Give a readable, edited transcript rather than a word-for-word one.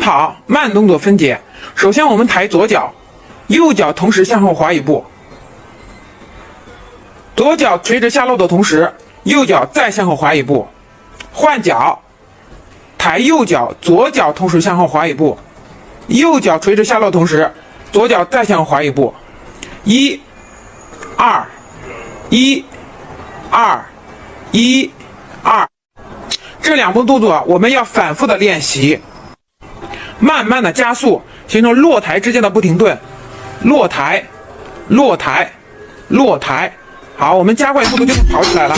跑慢动作分解。首先我们抬左脚，右脚同时向后滑一步，左脚垂直下落的同时，右脚再向后滑一步，换脚，抬右脚，左脚同时向后滑一步，右脚垂直下落同时，左脚再向后滑一步，1、2、1、2、1、2。这2步动作我们要反复的练习，慢慢的加速，形成落抬之间的不停顿，落抬，落抬，落抬。好，我们加快速度就能跑起来了。